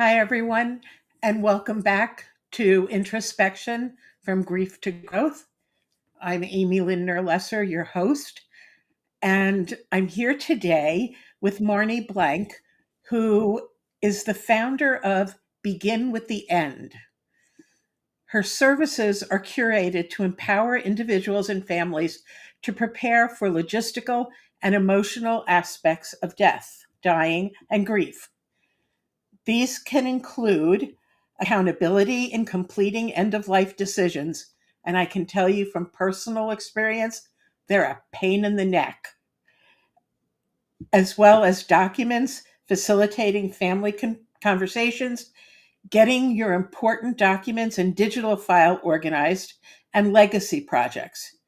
Hi, everyone, and welcome back to Introspection from Grief to Growth. I'm Amy Lindner-Lesser, your host, and I'm here today with Marnie Blank, who is the founder of Begin with the End. Her services are curated to empower individuals and families to prepare for logistical and emotional aspects of death, dying, and grief. These can include accountability in completing end of life decisions. And I can tell you from personal experience, they're a pain in the neck, as well as documents, facilitating family conversations, getting your important documents in digital file organized, and legacy projects.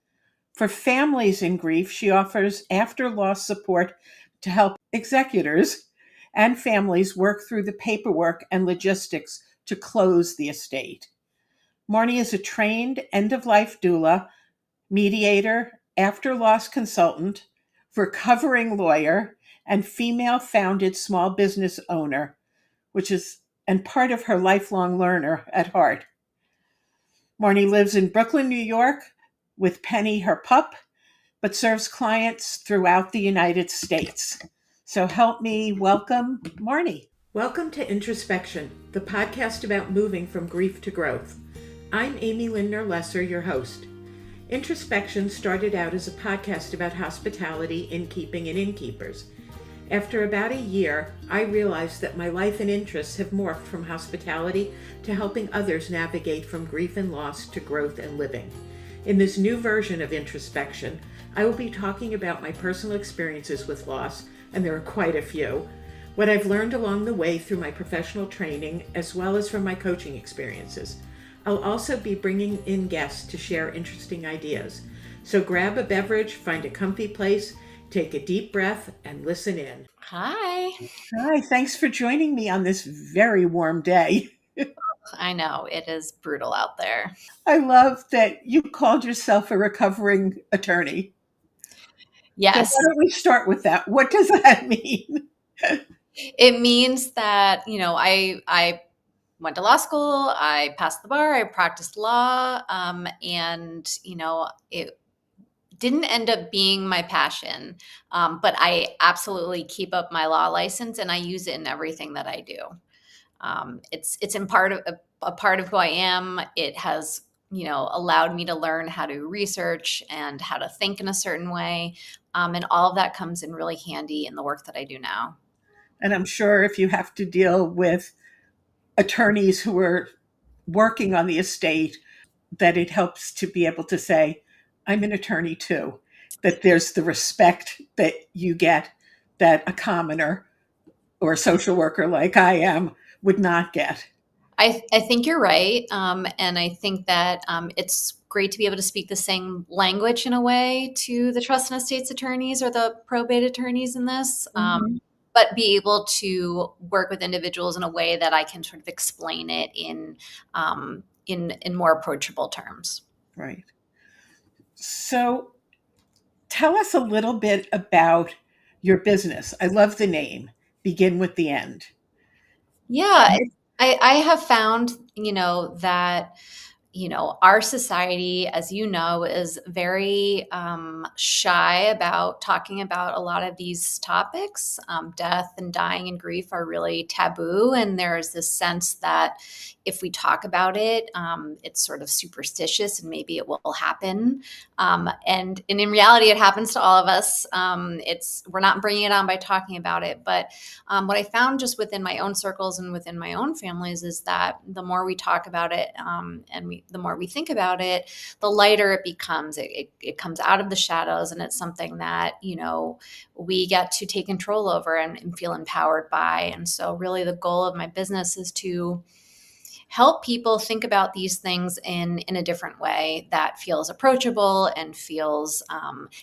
For families in grief, she offers after loss support to help executors and families work through the paperwork and logistics to close the estate. Marnie is a trained end-of-life doula, mediator, after-loss consultant, recovering lawyer, and female-founded small business owner, and part of her lifelong learner at heart. Marnie lives in Brooklyn, New York, with Penny, her pup, but serves clients throughout the United States. So help me welcome Marnie. Welcome to Introspection, the podcast about moving from grief to growth. I'm Amy Lindner-Lesser, your host. Introspection started out as a podcast about hospitality, innkeeping, and innkeepers. After about a year, I realized that my life and interests have morphed from hospitality to helping others navigate from grief and loss to growth and living. In this new version of Introspection, I will be talking about my personal experiences with loss, and there are quite a few, what I've learned along the way through my professional training, as well as from my coaching experiences. I'll also be bringing in guests to share interesting ideas. So grab a beverage, find a comfy place, take a deep breath, and listen in. Hi. Hi, thanks for joining me on this very warm day. I know, it is brutal out there. I love that you called yourself a recovering attorney. Yes. So why don't we start with that? What does that mean? It means that, I went to law school, I passed the bar, I practiced law, and, it didn't end up being my passion, but I absolutely keep up my law license and I use it in everything that I do. It's in part of a part of who I am. It has, allowed me to learn how to research and how to think in a certain way. And all of that comes in really handy in the work that I do now. And I'm sure if you have to deal with attorneys who are working on the estate, that it helps to be able to say, I'm an attorney too, that there's the respect that you get that a commoner or a social worker like I am would not get. I think you're right. And I think that it's great to be able to speak the same language in a way to the trust and estates attorneys or the probate attorneys in this. But be able to work with individuals in a way that I can sort of explain it in more approachable terms. Right. So tell us a little bit about your business. I love the name, Begin with the End. Yeah, I have found, that our society, as you know, is very shy about talking about a lot of these topics. Death and dying and grief are really taboo. And there's this sense that if we talk about it, it's sort of superstitious and maybe it will happen. And in reality, it happens to all of us. We're not bringing it on by talking about it. But what I found just within my own circles and within my own families is that the more we talk about it the more we think about it, the lighter it becomes. It comes out of the shadows, and it's something that, we get to take control over and feel empowered by. And so really the goal of my business is to help people think about these things in a different way that feels approachable and feels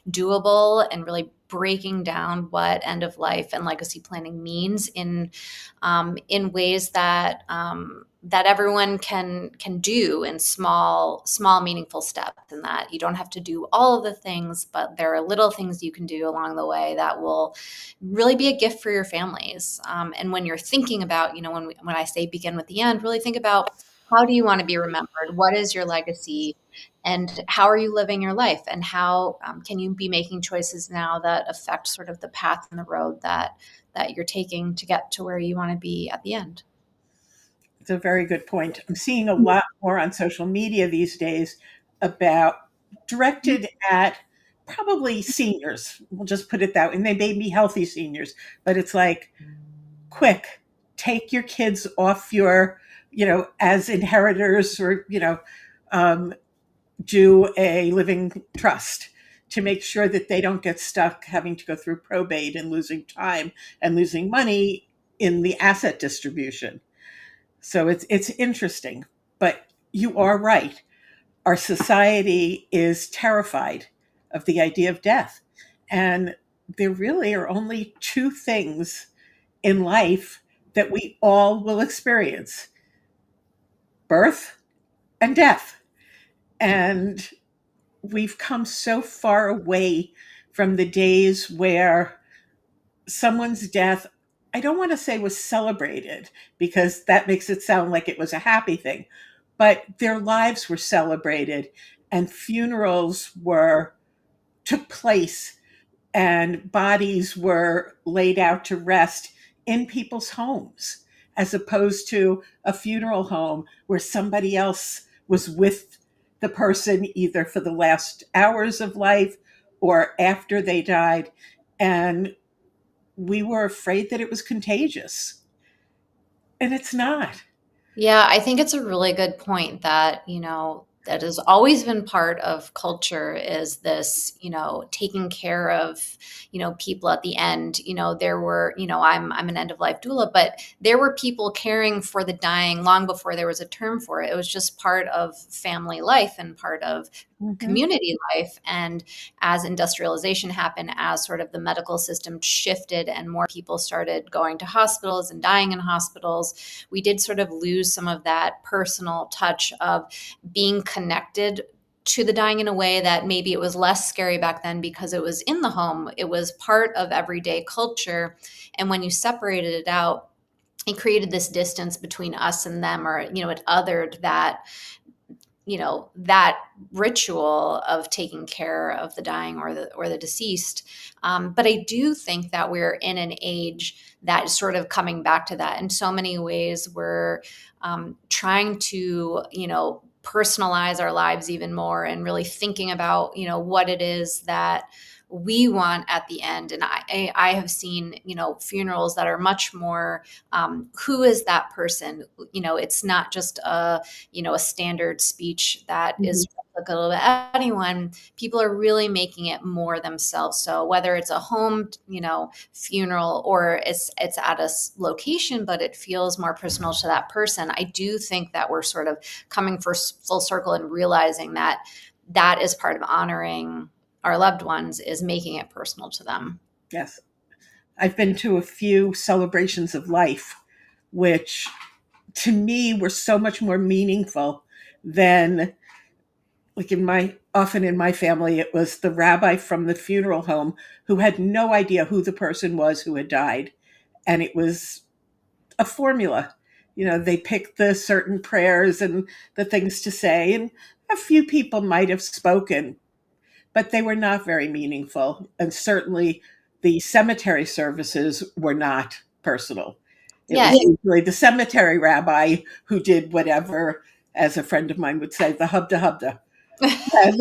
doable, and really breaking down what end of life and legacy planning means in ways that that everyone can do in small meaningful steps, and that you don't have to do all of the things, but there are little things you can do along the way that will really be a gift for your families. And when you're thinking about, when I say begin with the end, really think about, how do you want to be remembered? What is your legacy? And how are you living your life? And how can you be making choices now that affect sort of the path and the road that you're taking to get to where you want to be at the end? It's a very good point. I'm seeing a lot more on social media these days about directed at probably seniors. We'll just put it that way. And they may be healthy seniors, but it's like, quick, take your kids off your, as inheritors, or, um, do a living trust to make sure that they don't get stuck having to go through probate and losing time and losing money in the asset distribution. So it's interesting, but you are right. Our society is terrified of the idea of death. And there really are only two things in life that we all will experience: birth and death. And we've come so far away from the days where someone's death, I don't want to say was celebrated, because that makes it sound like it was a happy thing, but their lives were celebrated, and funerals were took place, and bodies were laid out to rest in people's homes, as opposed to a funeral home where somebody else was with the person either for the last hours of life or after they died. And we were afraid that it was contagious. And it's not. Yeah, I think it's a really good point that, that has always been part of culture, is this, taking care of, people at the end. There were, I'm an end of life doula, but there were people caring for the dying long before there was a term for it. It was just part of family life and part of Mhm. community life. And as industrialization happened, as sort of the medical system shifted and more people started going to hospitals and dying in hospitals, we did sort of lose some of that personal touch of being connected to the dying in a way that maybe it was less scary back then because it was in the home. It was part of everyday culture. And when you separated it out, it created this distance between us and them, or, it othered that ritual of taking care of the dying or the deceased. But I do think that we're in an age that is sort of coming back to that in so many ways. We're trying to personalize our lives even more, and really thinking about what it is that we want at the end. And I have seen funerals that are much more who is that person. It's not just a standard speech that is Mhm. applicable to anyone. People are really making it more themselves. So whether it's a home, funeral, or it's at a location, but it feels more personal to that person. I do think that we're sort of coming for full circle and realizing that that is part of honoring our loved ones, is making it personal to them. Yes. I've been to a few celebrations of life, which to me were so much more meaningful than, like, often in my family, it was the rabbi from the funeral home who had no idea who the person was who had died. And it was a formula. They picked the certain prayers and the things to say, and a few people might have spoken, but they were not very meaningful. And certainly the cemetery services were not personal. It Yeah. was usually the cemetery rabbi who did whatever, as a friend of mine would say, the hubda hubda. And,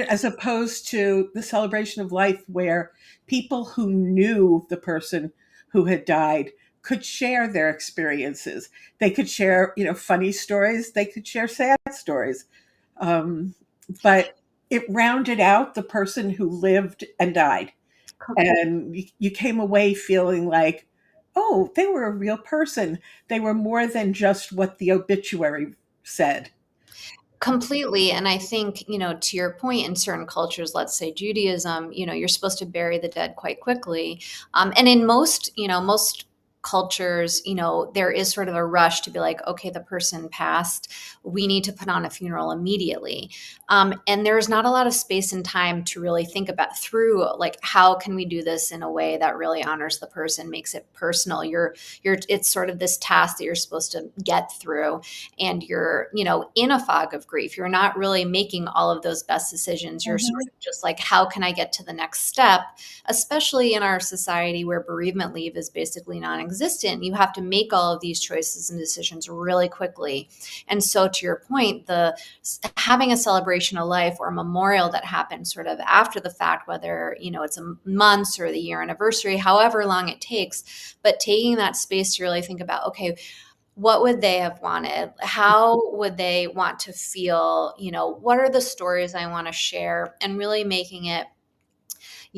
as opposed to the celebration of life where people who knew the person who had died could share their experiences. They could share, funny stories. They could share sad stories. Um, but it rounded out the person who lived and died. And you came away feeling like, oh, they were a real person. They were more than just what the obituary said. Completely. And I think, to your point, in certain cultures, let's say Judaism, you're supposed to bury the dead quite quickly. And in most cultures, there is sort of a rush to be like, okay, the person passed. We need to put on a funeral immediately. And there's not a lot of space and time to really think about through, like, how can we do this in a way that really honors the person, makes it personal. It's sort of this task that you're supposed to get through, and you're, in a fog of grief. You're not really making all of those best decisions. You're sort Mhm. of just like, how can I get to the next step? Especially in our society where bereavement leave is basically non-existent. You have to make all of these choices and decisions really quickly. And so, to your point, the having a celebration of life or a memorial that happens sort of after the fact, whether, it's a months or the year anniversary, however long it takes, but taking that space to really think about, okay, what would they have wanted? How would they want to feel? What are the stories I want to share? And really making it,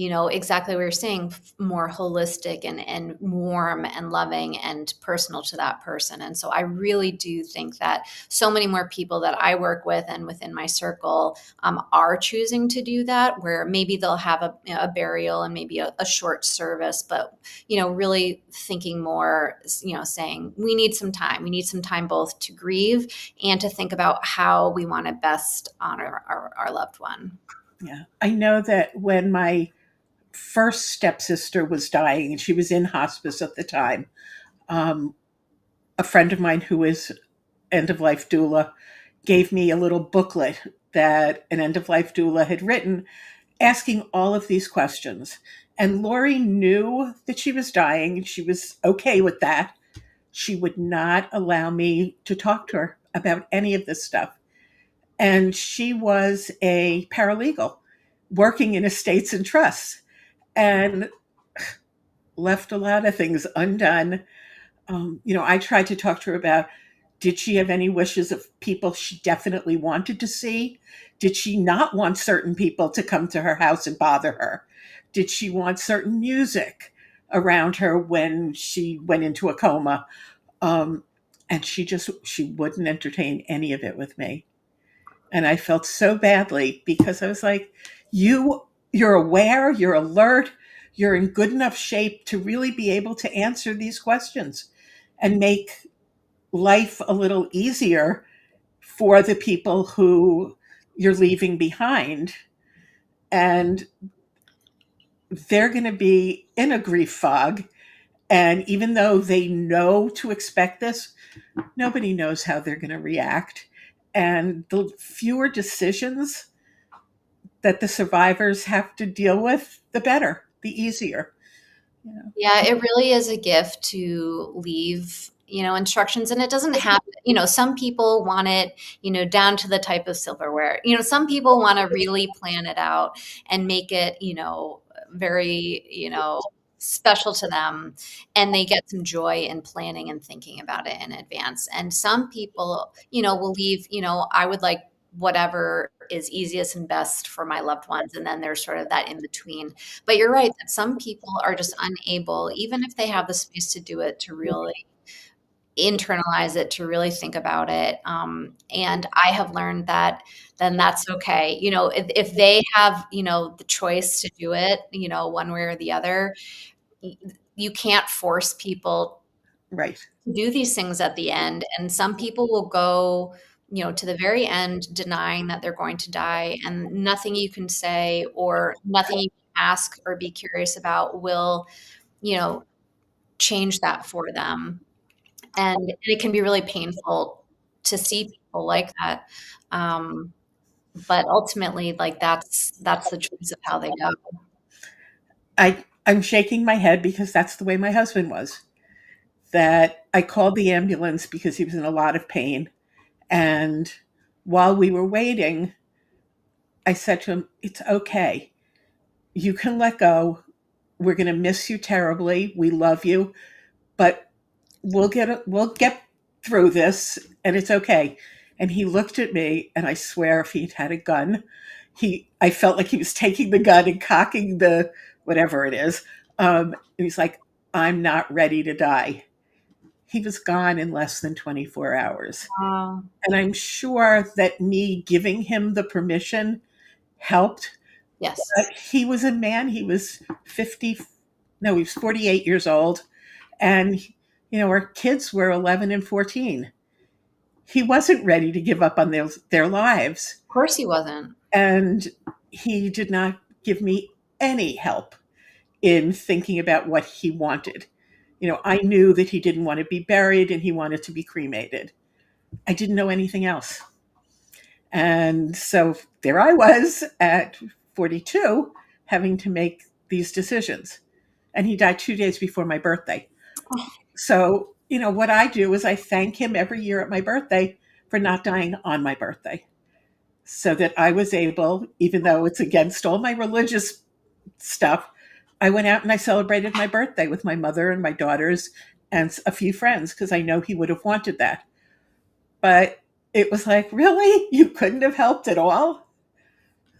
exactly what you're saying, more holistic and warm and loving and personal to that person. And so I really do think that so many more people that I work with and within my circle are choosing to do that, where maybe they'll have a burial and maybe a short service, but, really thinking more, saying we need some time. We need some time both to grieve and to think about how we want to best honor our loved one. Yeah. I know that when my first stepsister was dying and she was in hospice at the time, um, a friend of mine who is end of life doula gave me a little booklet that an end of life doula had written asking all of these questions. And Lori knew that she was dying and she was okay with that. She would not allow me to talk to her about any of this stuff. And she was a paralegal working in estates and trusts and left a lot of things undone. I tried to talk to her about, did she have any wishes of people she definitely wanted to see? Did she not want certain people to come to her house and bother her? Did she want certain music around her when she went into a coma? Um, and she wouldn't entertain any of it with me. And I felt so badly because I was like, you're aware, you're alert, you're in good enough shape to really be able to answer these questions and make life a little easier for the people who you're leaving behind. And they're going to be in a grief fog. And even though they know to expect this, nobody knows how they're going to react. And the fewer decisions that the survivors have to deal with, the better, the easier. Yeah. Yeah, it really is a gift to leave, instructions. And it doesn't have, some people want it, down to the type of silverware. Some people want to really plan it out and make it, very, special to them. And they get some joy in planning and thinking about it in advance. And some people, will leave, I would like whatever is easiest and best for my loved ones. And then there's sort of that in between. But you're right that some people are just unable, even if they have the space to do it, to really internalize it, to really think about it. And I have learned that then that's okay. If they have, the choice to do it, one way or the other, y- you can't force people Right. to do these things at the end. And some people will go, to the very end denying that they're going to die, and nothing you can say or nothing you can ask or be curious about will, you know, change that for them. And it can be really painful to see people like that. Um, but ultimately, like that's the choice of how they go. I'm shaking my head because that's the way my husband was. That I called the ambulance because he was in a lot of pain. And while we were waiting, I said to him, it's okay. You can let go. We're going to miss you terribly. We love you, but we'll get through this and it's okay. And he looked at me and I swear if he'd had a gun, I felt like he was taking the gun and cocking the whatever it is. And he's like, I'm not ready to die. he was gone in less than 24 hours. Wow. And I'm sure that me giving him the permission helped. Yes. But he was a man, he was 50, no, he was 48 years old. And, our kids were 11 and 14. He wasn't ready to give up on their lives. Of course he wasn't. And he did not give me any help in thinking about what he wanted. I knew that he didn't want to be buried and he wanted to be cremated. I didn't know anything else. And so there I was at 42 having to make these decisions. And he died 2 days before my birthday. So, what I do is I thank him every year at my birthday for not dying on my birthday. So that I was able, even though it's against all my religious stuff, I went out and I celebrated my birthday with my mother and my daughters and a few friends because I know he would have wanted that. But it was like, really? You couldn't have helped at all?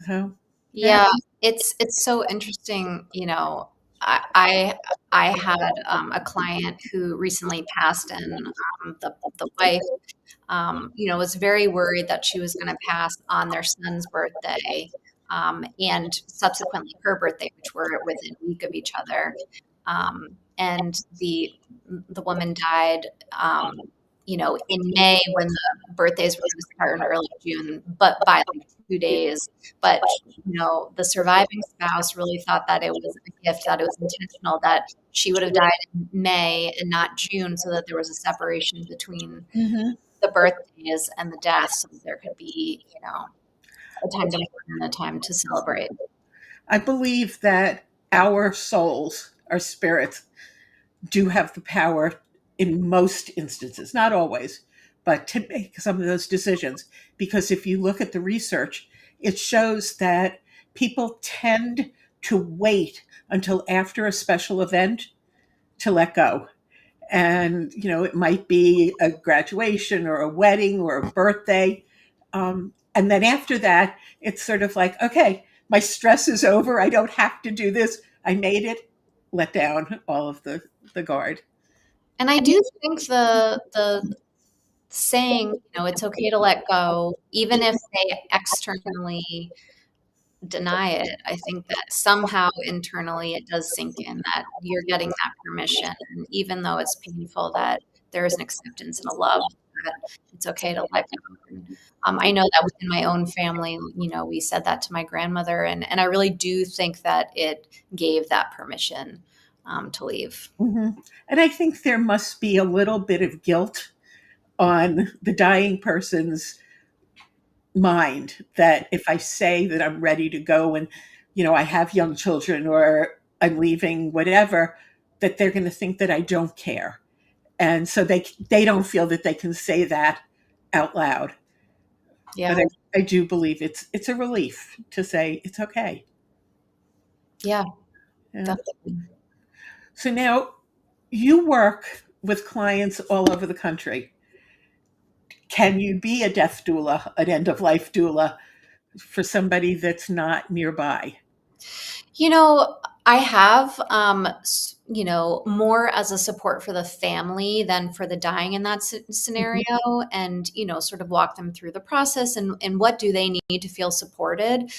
So, yeah. Yeah, it's so interesting. I had a client who recently passed, and the wife, was very worried that she was going to pass on their son's birthday, and subsequently her birthday, which were within a week of each other. And the woman died, in May when the birthdays were supposed to start in early June, but by like 2 days. But the surviving spouse really thought that it was a gift, that it was intentional, that she would have died in May and not June, so that there was a separation between Mhm. the birthdays and the deaths, so that there could be, a time to mourn and a time to celebrate. I believe that our souls, our spirits, do have the power in most instances, not always, but to make some of those decisions. Because if you look at the research, it shows that people tend to wait until after a special event to let go. And, it might be a graduation or a wedding or a birthday. And then after that, it's sort of like, okay, my stress is over. I don't have to do this. I made it. Let down all of the guard. And I do think the saying, it's okay to let go, even if they externally deny it. I think that somehow internally it does sink in that you're getting that permission. And even though it's painful, that there is an acceptance and a love that it's okay to let go. And, I know that within my own family, we said that to my grandmother, and I really do think that it gave that permission to leave. Hmm. And I think there must be a little bit of guilt on the dying person's mind that if I say that I'm ready to go and, I have young children or I'm leaving, whatever, that they're going to think that I don't care. And so they don't feel that they can say that out loud. Yeah. But I do believe it's a relief to say it's okay. Yeah, Yeah. definitely. So now you work with clients all over the country. Can you be a death doula, an end of life doula for somebody that's not nearby? You know, I have, more as a support for the family than for the dying in that Mhm. scenario, and, sort of walk them through the process, and what do they need to feel supported.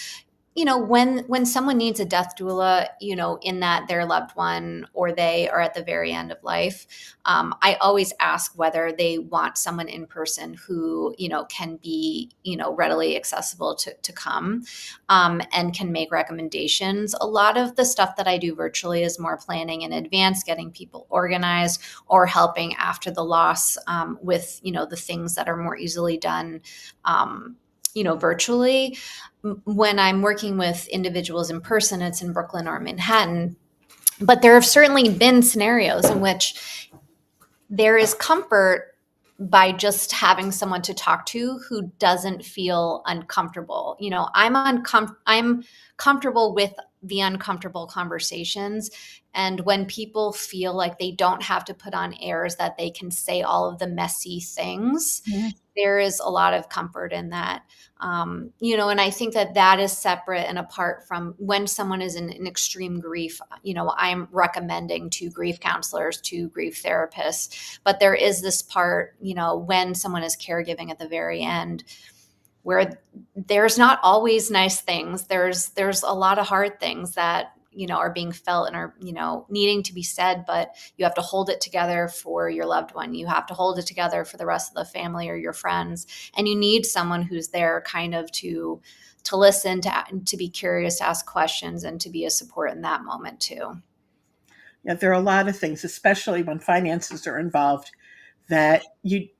When someone needs a death doula, in that their loved one or they are at the very end of life, I always ask whether they want someone in person who, can be, readily accessible to come, and can make recommendations. A lot of the stuff that I do virtually is more planning in advance, getting people organized, or helping after the loss, with, the things that are more easily done, virtually. When I'm working with individuals in person, it's in Brooklyn or Manhattan. But there have certainly been scenarios in which there is comfort by just having someone to talk to who doesn't feel uncomfortable. I'm comfortable with the uncomfortable conversations. And when people feel like they don't have to put on airs, that they can say all of the messy things, Mhm. there is a lot of comfort in that. And I think that that is separate and apart from when someone is in extreme grief. I'm recommending to grief counselors, to grief therapists, but there is this part, when someone is caregiving at the very end, where there's not always nice things. There's a lot of hard things that are being felt and are needing to be said, but you have to hold it together for your loved one. You have to hold it together for the rest of the family or your friends, and you need someone who's there kind of to listen, to be curious, to ask questions, and to be a support in that moment too. Yeah, there are a lot of things, especially when finances are involved, that you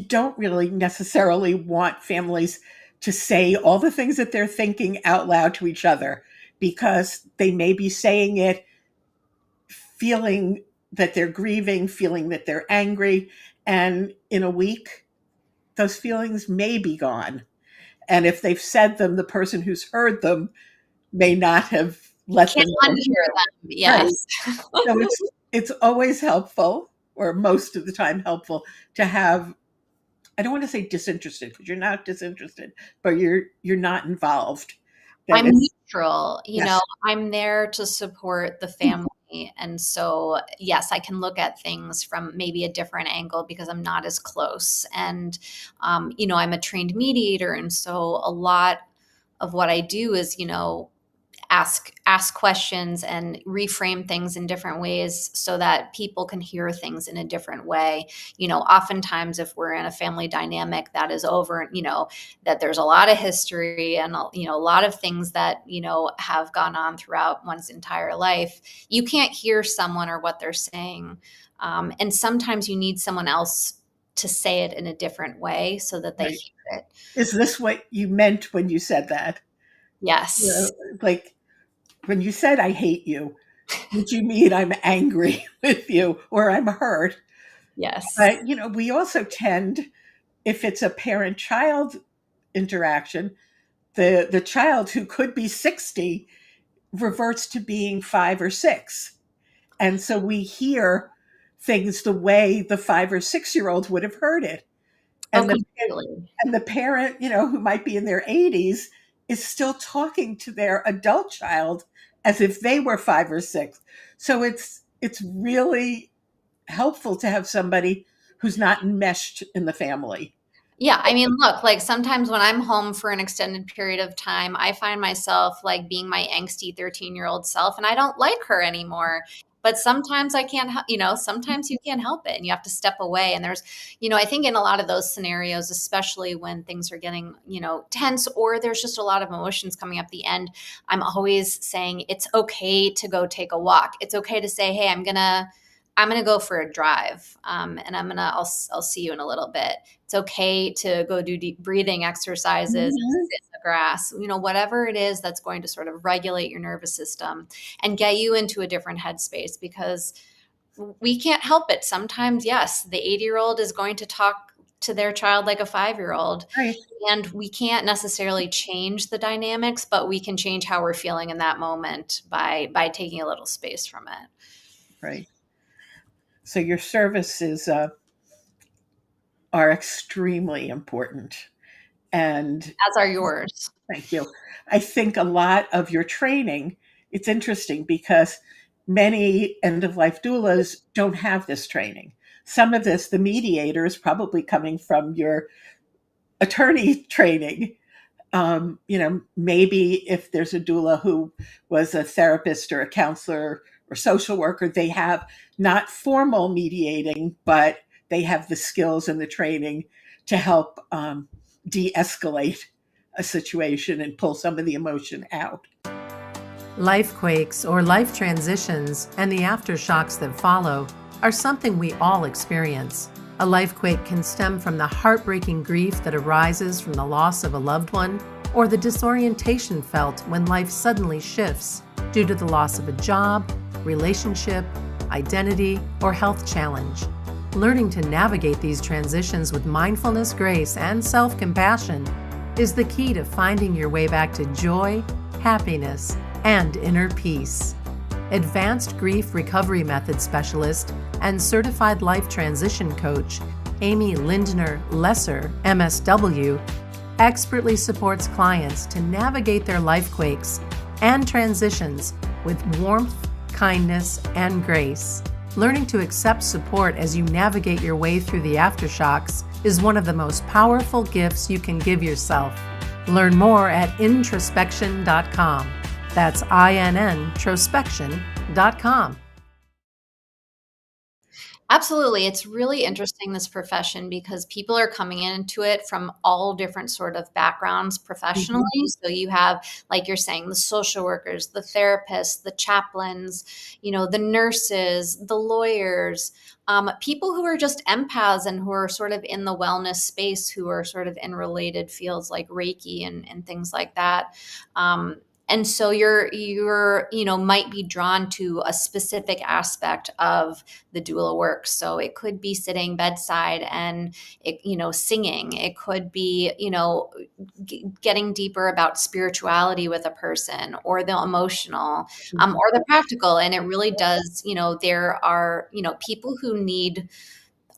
don't really necessarily want families to say all the things that they're thinking out loud to each other, because they may be saying it feeling that they're grieving, feeling that they're angry, and in a week those feelings may be gone. And if they've said them, the person who's heard them may not have let them Can't go unhear through. them. Right. Yes. So it's always helpful, or most of the time helpful, to have, I don't want to say disinterested, because you're not disinterested, but you're not involved. That I'm it's neutral. yes. I'm there to support the family. And so, yes, I can look at things from maybe a different angle because I'm not as close. And, I'm a trained mediator. And so a lot of what I do is, ask questions and reframe things in different ways so that people can hear things in a different way. Oftentimes if we're in a family dynamic that is over, that there's a lot of history and a lot of things that have gone on throughout one's entire life, you can't hear someone or what they're saying, and sometimes you need someone else to say it in a different way so that they Right. hear it. Is this what you meant when you said that? You Yes. know, like when you said I hate you, did you mean I'm angry with you or I'm hurt? Yes. But we also tend, if it's a parent-child interaction, the child who could be 60 reverts to being 5 or 6. And so we hear things the way the 5 or 6 year old would have heard it. Oh, And completely. the parent, who might be in their 80s, is still talking to their adult child as if they were 5 or 6. So it's really helpful to have somebody who's not enmeshed in the family. Yeah, I mean, look, like sometimes when I'm home for an extended period of time, I find myself like being my angsty 13-year-old self, and I don't like her anymore. But sometimes I can't, sometimes you can't help it and you have to step away. And there's, I think in a lot of those scenarios, especially when things are getting, tense or there's just a lot of emotions coming up the end, I'm always saying it's okay to go take a walk. It's okay to say, hey, I'm gonna go for a drive, and I'll see you in a little bit. It's okay to go do deep breathing exercises and Mhm. sit in the grass, whatever it is that's going to sort of regulate your nervous system and get you into a different headspace, because we can't help it. Sometimes, yes, the 80-year-old is going to talk to their child like a 5-year-old, Right, and we can't necessarily change the dynamics, but we can change how we're feeling in that moment by taking a little space from it. right. So your services are extremely important. And As are yours. thank you. I think a lot of your training, it's interesting because many end of life doulas don't have this training. Some of this, the mediator, is probably coming from your attorney training. Maybe if there's a doula who was a therapist or a counselor or social worker, they have not formal mediating, but they have the skills and the training to help de escalate a situation and pull some of the emotion out. Life quakes or life transitions and the aftershocks that follow are something we all experience. A life quake can stem from the heartbreaking grief that arises from the loss of a loved one, or the disorientation felt when life suddenly shifts due to the loss of a job, relationship, identity, or health challenge. Learning to navigate these transitions with mindfulness, grace, and self-compassion is the key to finding your way back to joy, happiness, and inner peace. Advanced Grief Recovery Method Specialist and Certified Life Transition Coach, Amy Lindner-Lesser, MSW, expertly supports clients to navigate their life quakes and transitions with warmth, kindness, and grace. Learning to accept support as you navigate your way through the aftershocks is one of the most powerful gifts you can give yourself. Learn more at introspection.com. That's introspection.com. Absolutely. It's really interesting, this profession, because people are coming into it from all different sort of backgrounds professionally. So you have, like you're saying, the social workers, the therapists, the chaplains, the nurses, the lawyers, people who are just empaths and who are sort of in the wellness space, who are sort of in related fields like Reiki and things like that. And so you're might be drawn to a specific aspect of the doula work. So it could be sitting bedside and singing. It could be getting deeper about spirituality with a person, or the emotional, or the practical. And it really does. There are people who need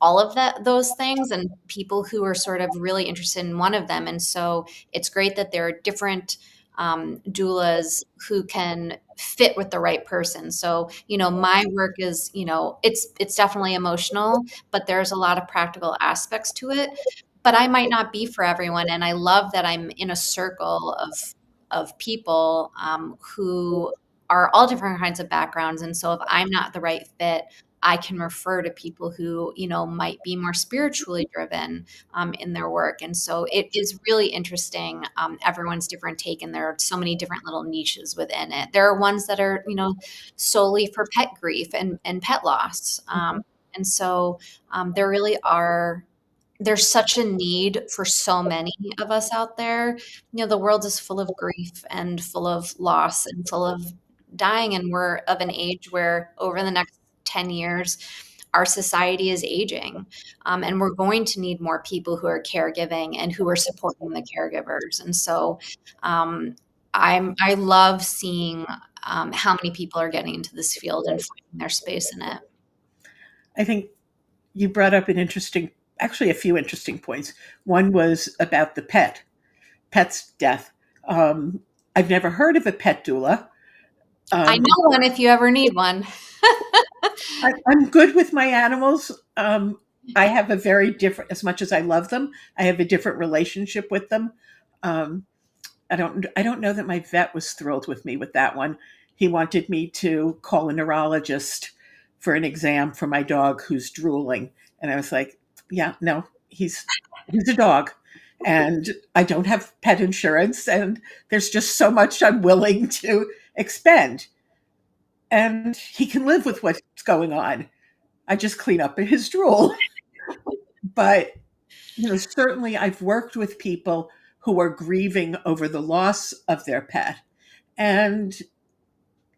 all of those things, and people who are sort of really interested in one of them. And so it's great that there are different doulas who can fit with the right person. So, my work is, it's definitely emotional, but there's a lot of practical aspects to it. But I might not be for everyone. And I love that I'm in a circle of people who are all different kinds of backgrounds. And so if I'm not the right fit, I can refer to people who, might be more spiritually driven in their work. And so it is really interesting, everyone's different take, and there are so many different little niches within it. There are ones that are, solely for pet grief and pet loss. And so there really are, there's such a need for so many of us out there. The world is full of grief and full of loss and full of dying. And we're of an age where over the next 10 years, our society is aging. And we're going to need more people who are caregiving and who are supporting the caregivers. And so I love seeing how many people are getting into this field and finding their space in it. I think you brought up actually a few interesting points. One was about the pet's death. I've never heard of a pet doula. I know one if you ever need one. I'm good with my animals. I have a very different, as much as I love them, I have a different relationship with them. I don't know that my vet was thrilled with me with that one. He wanted me to call a neurologist for an exam for my dog who's drooling. And I was like, yeah, no, he's a dog. And I don't have pet insurance. And there's just so much I'm willing to expend. And he can live with what's going on. I just clean up his drool. But, certainly I've worked with people who are grieving over the loss of their pet. And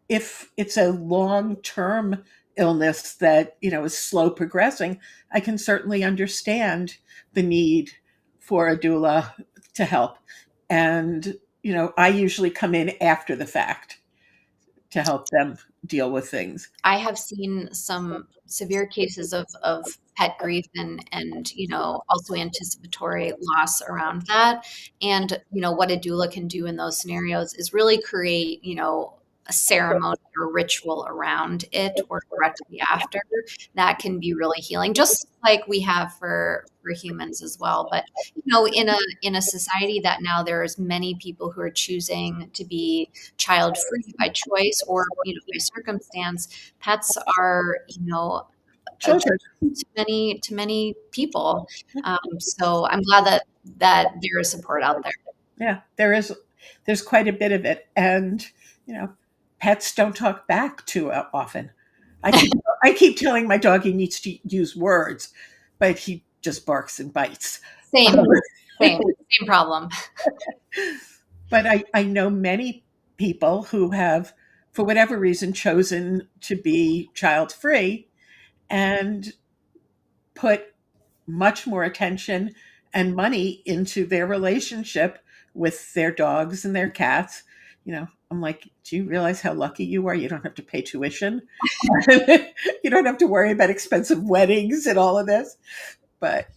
if it's a long-term illness that, is slow progressing, I can certainly understand the need for a doula to help. And, I usually come in after the fact to help them deal with things. I have seen some severe cases of pet grief and also anticipatory loss around that. And, what a doula can do in those scenarios is really create, a ceremony or ritual around it, or directly after. That can be really healing, just like we have for humans as well. But in a society that now there's many people who are choosing to be child free by choice or by circumstance, pets are Children. to many people. So I'm glad that there is support out there. Yeah, there's quite a bit of it. And pets don't talk back too often. I keep telling my dog he needs to use words, but he just barks and bites. Same problem. But I know many people who have, for whatever reason, chosen to be child free and put much more attention and money into their relationship with their dogs and their cats I'm like, do you realize how lucky you are? You don't have to pay tuition. You don't have to worry about expensive weddings and all of this. But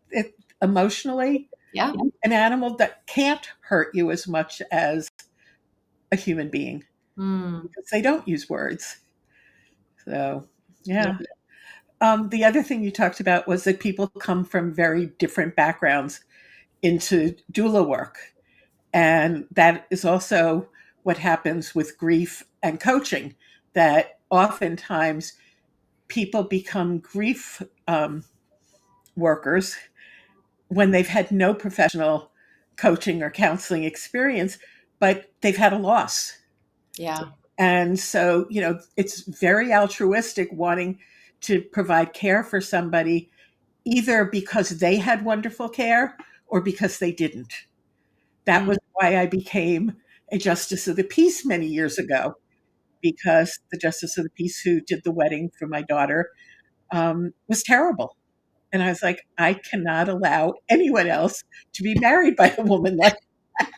it, emotionally, Yeah. an animal that can't hurt you as much as a human being because they don't use words. So, yeah. The other thing you talked about was that people come from very different backgrounds into doula work. And that is also what happens with grief and coaching, that oftentimes people become grief workers when they've had no professional coaching or counseling experience, but they've had a loss. Yeah. And so, it's very altruistic wanting to provide care for somebody, either because they had wonderful care or because they didn't. That was why I became a justice of the peace many years ago, because the justice of the peace who did the wedding for my daughter was terrible. And I was like, I cannot allow anyone else to be married by a woman like that.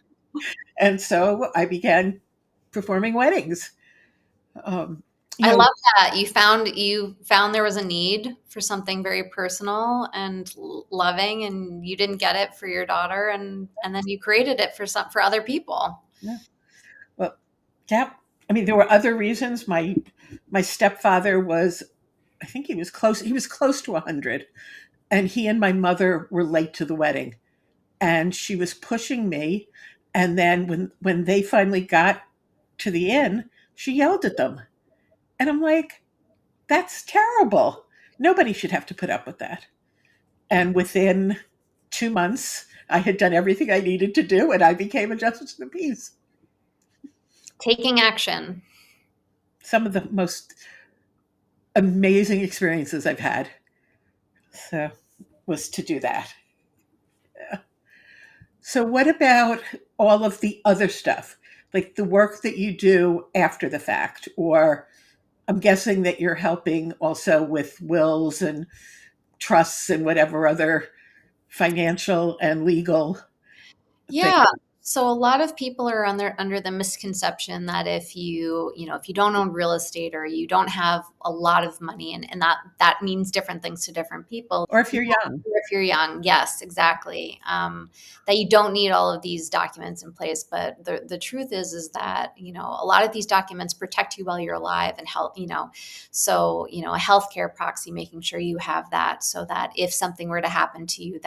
And so I began performing weddings. Um, you I know, love that. You found there was a need for something very personal and loving, and you didn't get it for your daughter, and then you created it for other people. yeah, well, yeah. I mean, there were other reasons. My stepfather was, I think he was close. He was close to 100, and he and my mother were late to the wedding, and she was pushing me. And then when they finally got to the inn, she yelled at them, and I'm like, that's terrible. Nobody should have to put up with that. And within 2 months, I had done everything I needed to do, and I became a justice of the peace. Taking action. Some of the most amazing experiences I've had, so, was to do that. Yeah. So, what about all of the other stuff, like the work that you do after the fact? Or I'm guessing that you're helping also with wills and trusts and whatever other financial and legal things. Yeah. So a lot of people are under the misconception that if you don't own real estate or you don't have a lot of money, and that means different things to different people. Or if you're young. Or if you're young, yes, exactly. That you don't need all of these documents in place, but the truth is that a lot of these documents protect you while you're alive and help. So a healthcare proxy, making sure you have that, so that if something were to happen to you,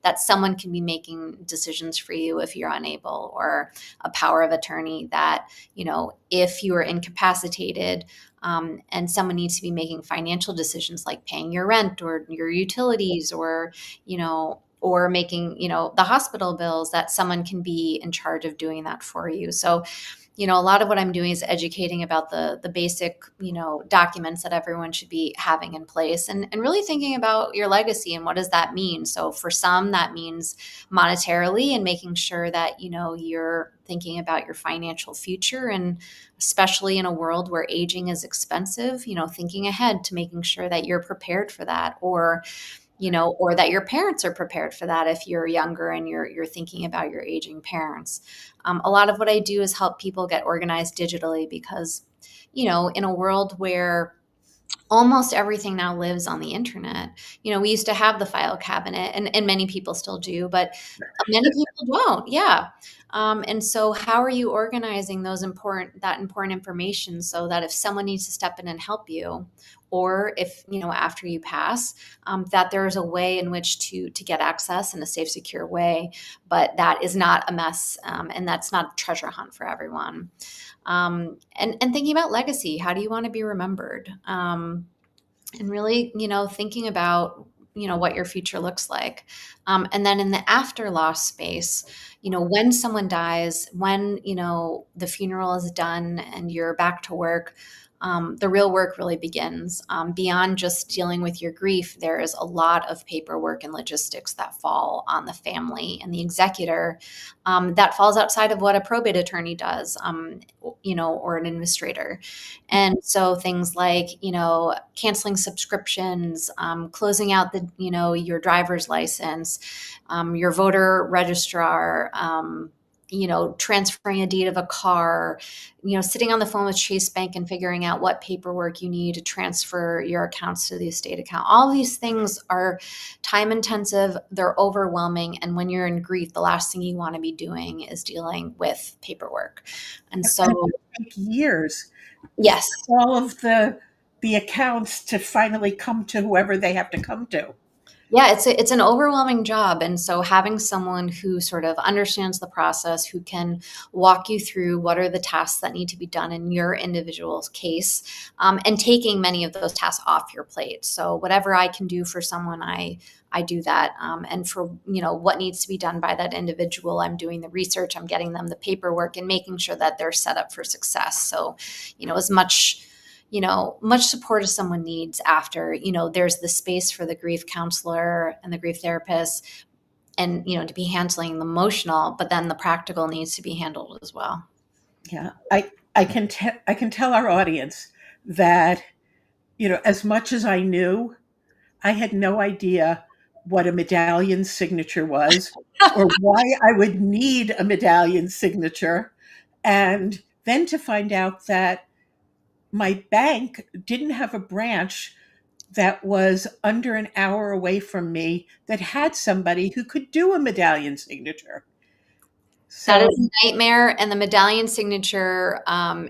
that someone can be making decisions for you if you're unable, or a power of attorney that if you are incapacitated. And someone needs to be making financial decisions like paying your rent or your utilities, or making, the hospital bills, that someone can be in charge of doing that for you. So, a lot of what I'm doing is educating about the basic, documents that everyone should be having in place, and really thinking about your legacy and what does that mean. So for some, that means monetarily, and making sure that, you're thinking about your financial future, and especially in a world where aging is expensive, thinking ahead to making sure that you're prepared for that, or that your parents are prepared for that if you're younger and you're thinking about your aging parents. A lot of what I do is help people get organized digitally, because in a world where almost everything now lives on the internet. We used to have the file cabinet, and many people still do, but many people don't. Yeah. And so how are you organizing that important information, so that if someone needs to step in and help you, or if, after you pass, that there is a way in which to get access in a safe, secure way, but that is not a mess. And that's not a treasure hunt for everyone. And thinking about legacy, how do you want to be remembered? And really, thinking about, what your future looks like. And then in the after loss space, when someone dies, when, the funeral is done and you're back to work, the real work really begins. Beyond just dealing with your grief, there is a lot of paperwork and logistics that fall on the family and the executor, that falls outside of what a probate attorney does, or an administrator. And so things like, canceling subscriptions, closing out your driver's license, your voter registrar, transferring a deed of a car, sitting on the phone with Chase Bank and figuring out what paperwork you need to transfer your accounts to the estate account. All these things are time intensive, they're overwhelming. And when you're in grief, the last thing you want to be doing is dealing with paperwork. And so, And it will take years yes. for all of the accounts to finally come to whoever they have to come to. Yeah, it's an overwhelming job. And so having someone who sort of understands the process, who can walk you through what are the tasks that need to be done in your individual case, and taking many of those tasks off your plate. So whatever I can do for someone, I do that. And for, what needs to be done by that individual, I'm doing the research, I'm getting them the paperwork and making sure that they're set up for success. So, as much support as someone needs after, there's the space for the grief counselor and the grief therapist and, to be handling the emotional, but then the practical needs to be handled as well. Yeah. I can tell our audience that, as much as I knew, I had no idea what a medallion signature was or why I would need a medallion signature. And then to find out that my bank didn't have a branch that was under an hour away from me that had somebody who could do a medallion signature. That So, is a nightmare. And the medallion signature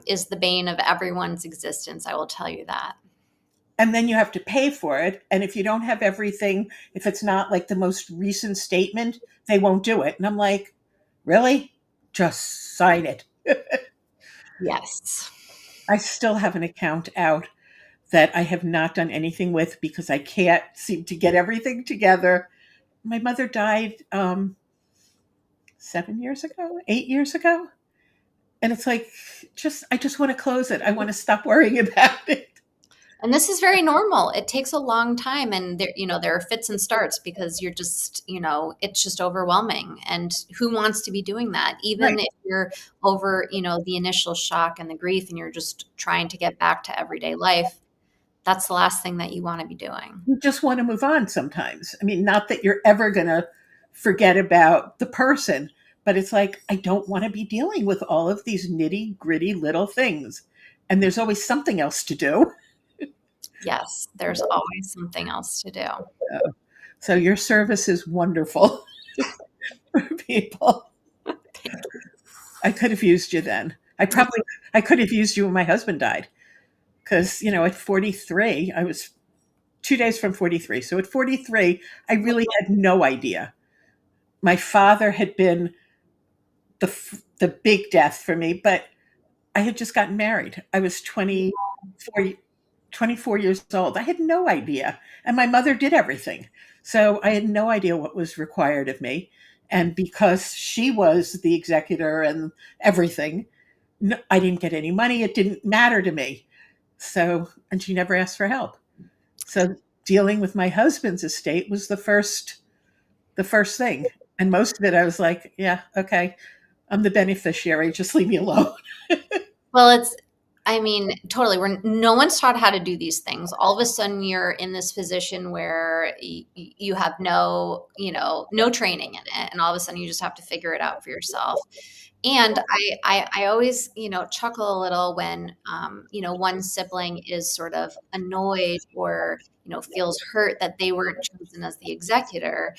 is the bane of everyone's existence. I will tell you that. and then you have to pay for it. And if you don't have everything, if it's not like the most recent statement, they won't do it. And I'm like, really? Just sign it. Yes. I still have an account out that I have not done anything with because I can't seem to get everything together. My mother died 7 years ago, 8 years ago. And it's like, I just want to close it. I want to stop worrying about it. And this is very normal. It takes a long time, and there are fits and starts because you're just, it's just overwhelming. And who wants to be doing that? Even Right. if you're over, the initial shock and the grief, and you're just trying to get back to everyday life, that's the last thing that you want to be doing. You just want to move on sometimes. I mean, not that you're ever going to forget about the person, but it's like, I don't want to be dealing with all of these nitty gritty little things. And there's always something else to do. Yes, there's always something else to do. So your service is wonderful for people. I could have used you then. I could have used you when my husband died. Because, at 43, I was 2 days from 43. So at 43, I really had no idea. My father had been the big death for me, but I had just gotten married. I was 24 years old. I had no idea. And my mother did everything. So I had no idea what was required of me. And because she was the executor and everything, I didn't get any money. It didn't matter to me. So, and she never asked for help. So dealing with my husband's estate was the first thing. And most of it, I was like, yeah, okay, I'm the beneficiary. Just leave me alone. Well, totally. No one's taught how to do these things. All of a sudden, you're in this position where you have no training in it, and all of a sudden, you just have to figure it out for yourself. And I always, chuckle a little when, one sibling is sort of annoyed or, feels hurt that they weren't chosen as the executor,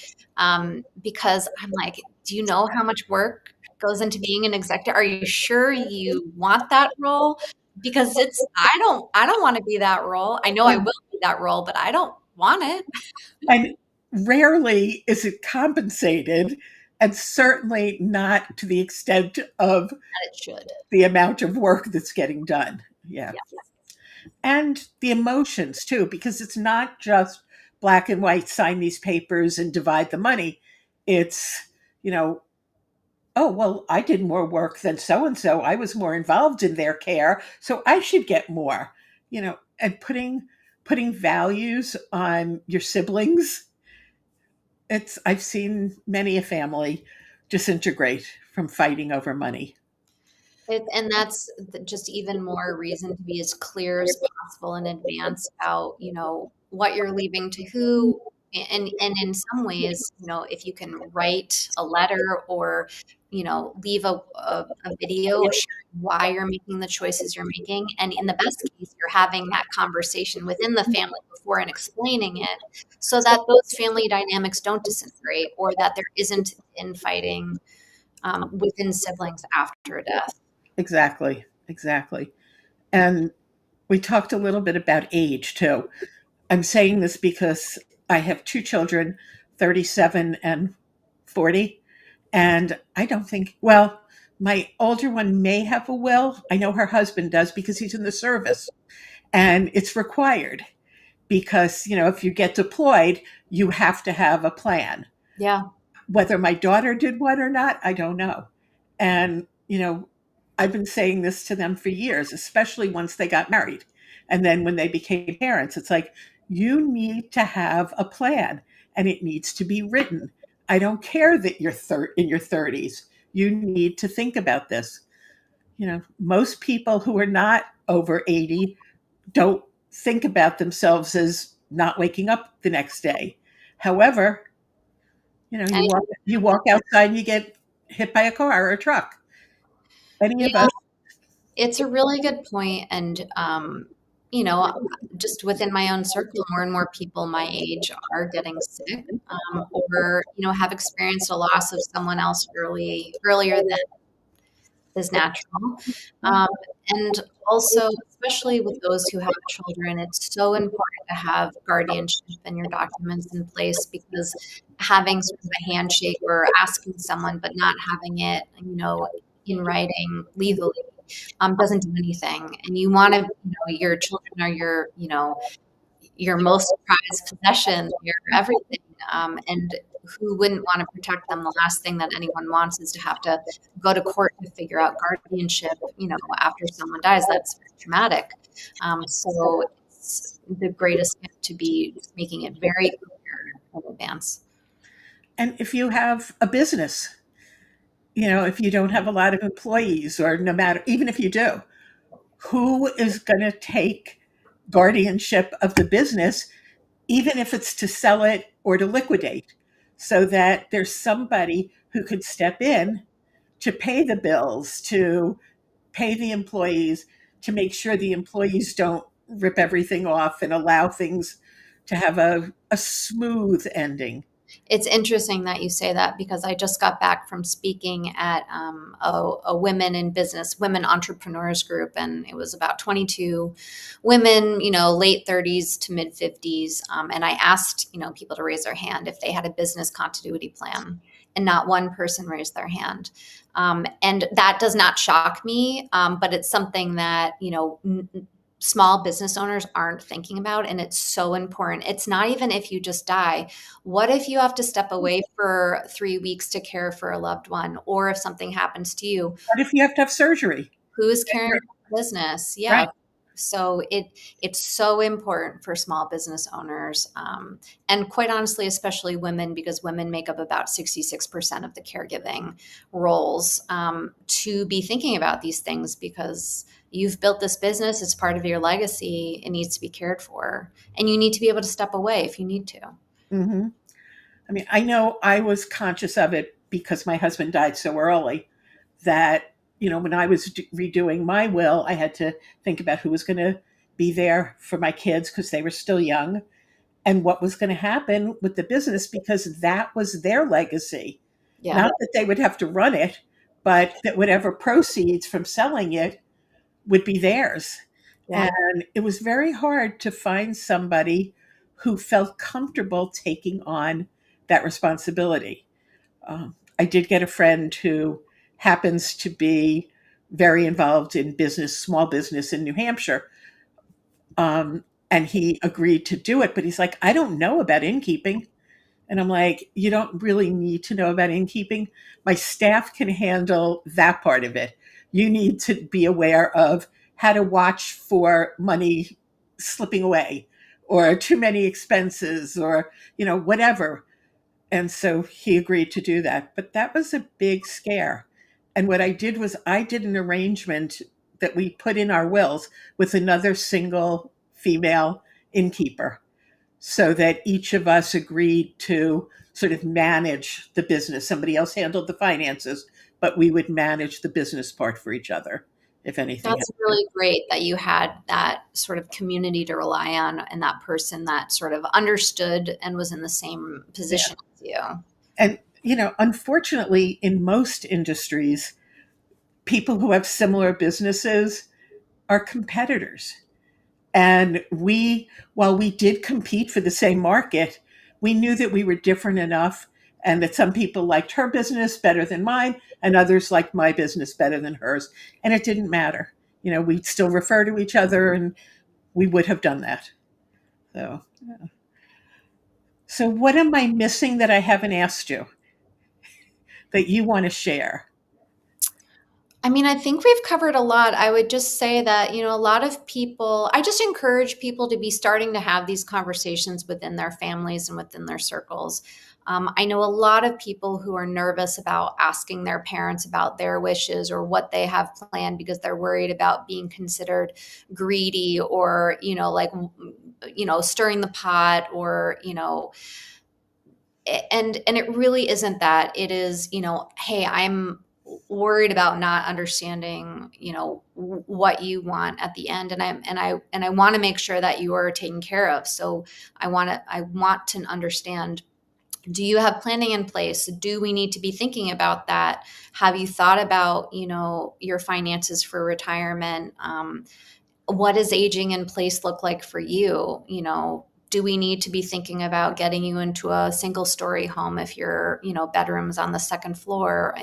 because I'm like, do you know how much work goes into being an executive? Are you sure you want that role? Because I don't want to be that role. I know I will be that role, but I don't want it. And rarely is it compensated, and certainly not to the extent of And it should. the amount of work that's getting done. Yeah. Yes. And the emotions too, because it's not just black and white, sign these papers and divide the money. It's, oh, well, I did more work than so and so. I was more involved in their care, so I should get more, and putting values on your siblings. I've seen many a family disintegrate from fighting over money. And that's just even more reason to be as clear as possible in advance about, what you're leaving to who. And in some ways, if you can write a letter or leave a video showing why you're making the choices you're making. And in the best case, you're having that conversation within the family before and explaining it so that those family dynamics don't disintegrate or that there isn't infighting within siblings after a death. Exactly. Exactly. And we talked a little bit about age too. I'm saying this because I have two children, 37 and 40. And I don't think, well, my older one may have a will. I know her husband does because he's in the service and it's required because, if you get deployed, you have to have a plan. Yeah. Whether my daughter did one or not, I don't know. And, I've been saying this to them for years, especially once they got married. And then when they became parents, it's like, you need to have a plan and it needs to be written. I don't care that you're in your 30s. You need to think about this. Most people who are not over 80 don't think about themselves as not waking up the next day. However, you walk outside and you get hit by a car or a truck. Any of Yeah, us. it's a really good point. And, just within my own circle, more and more people my age are getting sick, or, have experienced a loss of someone else earlier than is natural. Um, and also, especially with those who have children, it's so important to have guardianship and your documents in place, because having sort of a handshake or asking someone but not having it, in writing legally, doesn't do anything. And you want to, your children are your most prized possession, your everything. And who wouldn't want to protect them? The last thing that anyone wants is to have to go to court to figure out guardianship, after someone dies. That's traumatic. So it's the greatest gift to be making it very clear in advance. And if you have a business, if you don't have a lot of employees, or no matter, even if you do, who is going to take guardianship of the business, even if it's to sell it or to liquidate, so that there's somebody who could step in to pay the bills, to pay the employees, to make sure the employees don't rip everything off and allow things to have a smooth ending. It's interesting that you say that, because I just got back from speaking at a women in business, women entrepreneurs group, and it was about 22 women, late 30s to mid 50s. And I asked, people to raise their hand if they had a business continuity plan, and not one person raised their hand. And that does not shock me, but it's something that, small business owners aren't thinking about. And it's so important. It's not even if you just die. What if you have to step away for 3 weeks to care for a loved one? Or if something happens to you, What if you have to have surgery? who's carrying the business? Yeah. Right. So it's so important for small business owners, and quite honestly, especially women, because women make up about 66% of the caregiving roles, to be thinking about these things, because you've built this business, it's part of your legacy, it needs to be cared for, and you need to be able to step away if you need to. Mm-hmm. I mean, I know I was conscious of it because my husband died so early that, when I was redoing my will, I had to think about who was going to be there for my kids because they were still young, and what was going to happen with the business because that was their legacy. Yeah. Not that they would have to run it, but that whatever proceeds from selling it would be theirs. Yeah. And it was very hard to find somebody who felt comfortable taking on that responsibility. I did get a friend who happens to be very involved in business, small business in New Hampshire. And he agreed to do it, but he's like, I don't know about innkeeping. And I'm like, you don't really need to know about innkeeping. My staff can handle that part of it. You need to be aware of how to watch for money slipping away or too many expenses or, whatever. And so he agreed to do that. But that was a big scare. And what I did was I did an arrangement that we put in our wills with another single female innkeeper. so that each of us agreed to sort of manage the business. Somebody else handled the finances, but we would manage the business part for each other if anything That's happened. really great that you had that sort of community to rely on and that person that sort of understood and was in the same position as you. And, unfortunately, in most industries, people who have similar businesses are competitors. And while we did compete for the same market, we knew that we were different enough and that some people liked her business better than mine and others liked my business better than hers. And it didn't matter. We'd still refer to each other and we would have done that. So, yeah. So what am I missing that I haven't asked you that you want to share? I mean, I think we've covered a lot. I would just say that, a lot of people, I just encourage people to be starting to have these conversations within their families and within their circles. I know a lot of people who are nervous about asking their parents about their wishes or what they have planned because they're worried about being considered greedy or, stirring the pot or, and it really isn't that. It is, hey, I'm worried about not understanding, what you want at the end, and I want to make sure that you are taken care of. So I want to understand, do you have planning in place? Do we need to be thinking about that? Have you thought about, your finances for retirement? What does aging in place look like for you? Do we need to be thinking about getting you into a single story home if your, bedroom's on the second floor?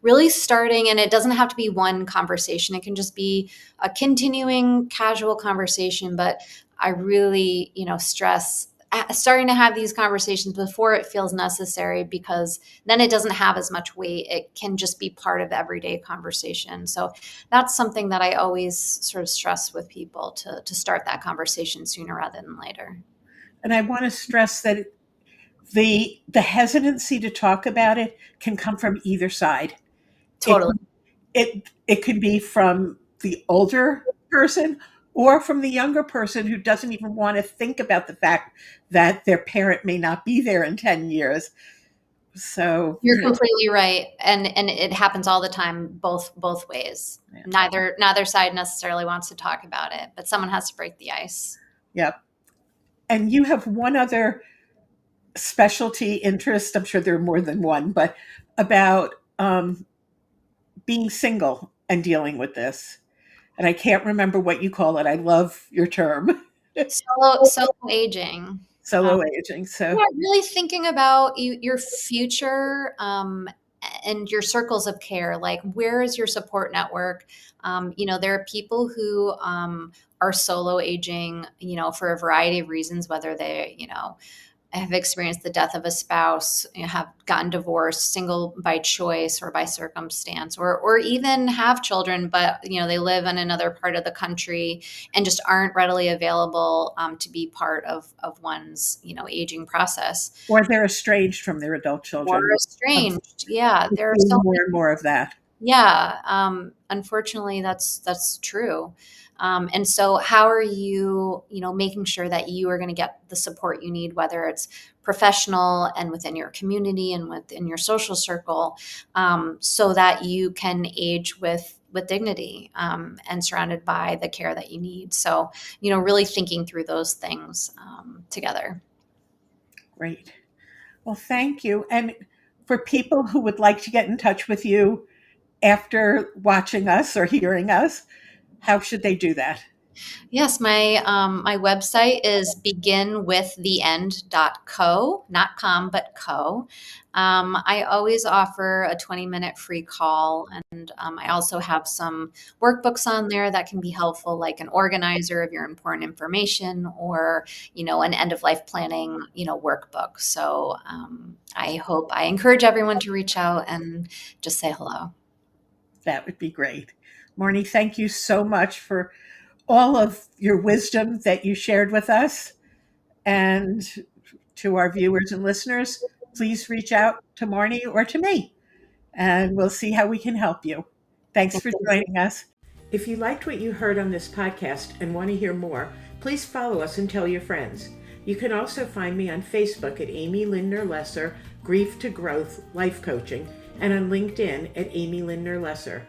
Really starting, and it doesn't have to be one conversation. It can just be a continuing casual conversation. But I really, stress starting to have these conversations before it feels necessary, because then it doesn't have as much weight. It can just be part of everyday conversation. So that's something that I always sort of stress with people, to start that conversation sooner rather than later. And I want to stress that the hesitancy to talk about it can come from either side. Totally. It could be from the older person or from the younger person who doesn't even want to think about the fact that their parent may not be there in 10 years. So You're completely right. And it happens all the time, both ways. Yeah. Neither side necessarily wants to talk about it, but someone has to break the ice. Yep. And you have one other specialty interest, I'm sure there are more than one, but about being single and dealing with this. And I can't remember what you call it. I love your term. Solo aging. Solo aging. So yeah, really thinking about your future and your circles of care. Like, where is your support network? There are people who are solo aging, for a variety of reasons, whether they, have experienced the death of a spouse, have gotten divorced, single by choice or by circumstance, or even have children, but they live in another part of the country and just aren't readily available to be part of one's aging process. Or they're estranged from their adult children. Or estranged, yeah. There are so more and more of that. Yeah, unfortunately, that's true. And so how are you, making sure that you are going to get the support you need, whether it's professional and within your community and within your social circle, so that you can age with dignity and surrounded by the care that you need. So, really thinking through those things together. Great. Well, thank you. And for people who would like to get in touch with you after watching us or hearing us, how should they do that? Yes, my website is beginwiththeend.co, not com, but co. I always offer a 20-minute free call, and I also have some workbooks on there that can be helpful, like an organizer of your important information, or an end-of-life planning workbook. So I encourage everyone to reach out and just say hello. That would be great. Marnie, thank you so much for all of your wisdom that you shared with us. And to our viewers and listeners, please reach out to Marnie or to me, and we'll see how we can help you. Thanks for joining us. If you liked what you heard on this podcast and want to hear more, please follow us and tell your friends. You can also find me on Facebook at Amy Lindner-Lesser, Grief to Growth Life Coaching, and on LinkedIn at Amy Lindner-Lesser.